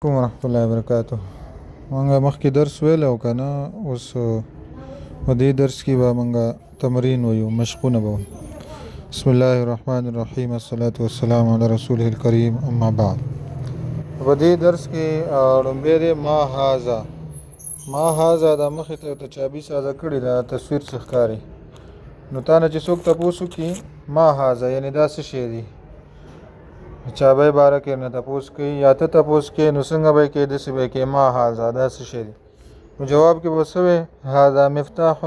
کوم ورحمت الله وبرکاته. مونږه مخکې درس ویل او کنه اوس په دې درس کې به مونږه تمرین ویو مشقونه به. بسم الله الرحمن الرحیم الصلاة والسلام علی رسوله الکریم اما بعد. په دې درس کې لومبی دی ما هذا د مخې ته چابي ساده کړي دا تصویر څخه ښکاري. نو تا نه چې څوک تپوس وکړي ما هذا یعنی دا څه شی دی چابی باره کې نه تپوس کوي یا ته تپوس کوي نو څنګه به کې داسې به کې ما هذا دا څه شی دی. نو جواب کې به څه وی هذا مفتاح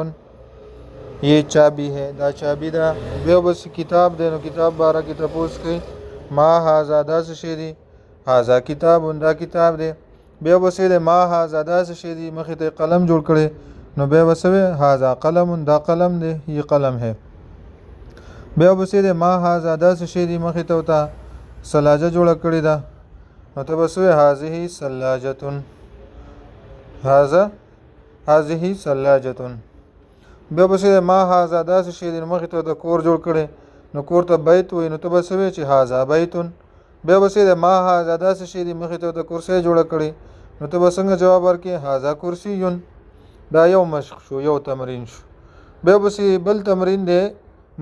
یہ چابی ہے دا چابی دا. بیا بس کتاب دی نو کتاب باره کې تپوس کوي ما هذا دا څه شی دی هذا کتاب دا کتاب دی. بیا بس دی ما هذا دا څه شی دی مخې ته قلم جوړ کړي نو بیا بس وی هذا قلم دا قلم دی یہ قلم ہے. بیا بس دی ما هذا دا څه شی دی مخې ته وتا سلاجه جوړه کړې ده نو ته بس وی هذه سلاجتون هذه سلاجتون. بیا بس ما هذا دا څه شی دی مخې ته د کور جوړ کړي نو کور ته بیت وي نو ته بس وی چې هذا بیتون. بیا بس ما هذا دا څه شی دی مخې ته د کرسي جوړه کړي نو ته به څنګه جواب ورکې هذا کرسیون. دا یو مشق شو یو تمرین شو. بیا بس بل تمرین دی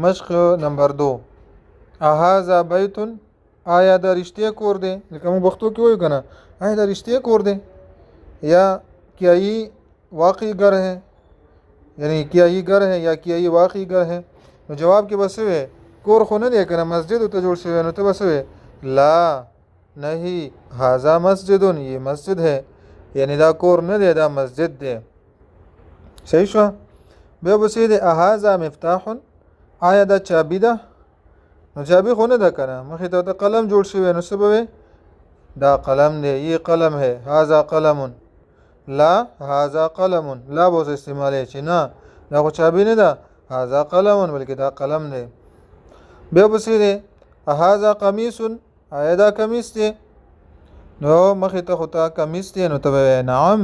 مشق نمبر 2 هذا بیتون آیا دا رشتہ کور دی لکه موږ پښتو کې وایو کنه آیا دا رشتہ کور دی یا کیا یہ واقعی گھر ہے یعنی کیا یہ گھر ہے یا کیا یہ واقعی گھر ہے. نو جواب کې بس وی کور خو نه دی کنه مسجد ته جوړ شوی نو ته بس وی لا نہیں هذا مسجد یہ مسجد ہے یعنی دا کور نه دی دا مسجد دی. صحیح شو. بیا بس دی هذا مفتاح آیا دا چابی ده نو چابی خو نه ده کنه مخې ته قلم جوړ شوی نو څه به دا قلم دی یہ قلم ہے هذا قلم لا هذا قلم لا به استعمالي چې نه دا خو چابی نه ده هذا قلم بلکې دا قلم دی. بیا بس دی هذا قمیص آیا دا قمیص دی نو مخې ته خو ته قمیص دی نو ته نعم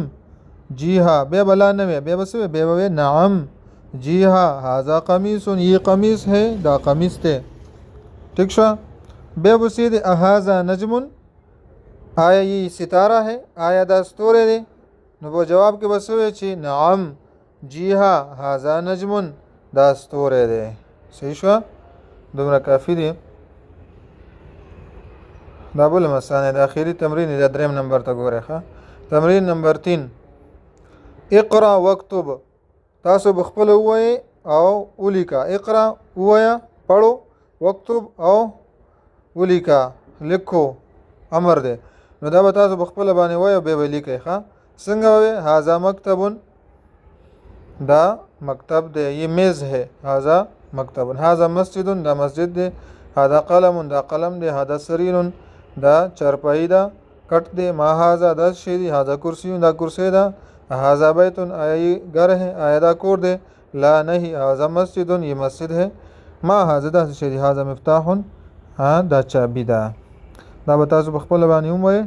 جی ها. بیا بلا نه بیا بس بیا نعم جی ها هذا قمیص یہ قمیص ہے دا قمیص دی. ٹھیک شو. بیا بس دی هذا نجم آیا یہ ستاره ہے آیا دا ستوره دی نو په جواب کې بس وی چې نعم جی ها هذا نجم دا ستوره دی. صحیح شو. دومره کافی دی. دا بل مثلا د اخیری تمرین د 3 نمبر ته ګوره ښه. تمرین نمبر 3 اقرا واکتب. تاسو بخپل وایي او ولیکا. اقرا وایا پڑھو واکتب او ولیکا لیکو امر دی. نو دا به تاسو بخپل باندې وایي به ولیکئ ښه. څنګه وایي هذا مکتب دا مکتب دی یہ میز ہے هذا مکتب. هذا مسجد دا مسجد دی. هذا قلم دا قلم دی. هذا سریر دا چرپائی دا کټ دی. ما هذا دا شی دی. هذا کرسی دا کرسی دا. هذا بیت آیا یہ گھر ہے آیا دا کور دی. لا نہیں هذا مسجد یہ مسجد ہے. ما هذا دا شی دی. هذا مفتاح دا چابی دا. دا به تاسو بخپل باندې وموي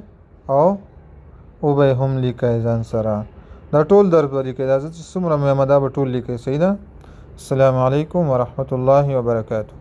او به هم لیکئ ځان سره. دا ټول درس ولیکئ دا څومره مې دا به ټول لیکئ. صحیح ده. السلام علیکم ورحمت الله وبرکاته.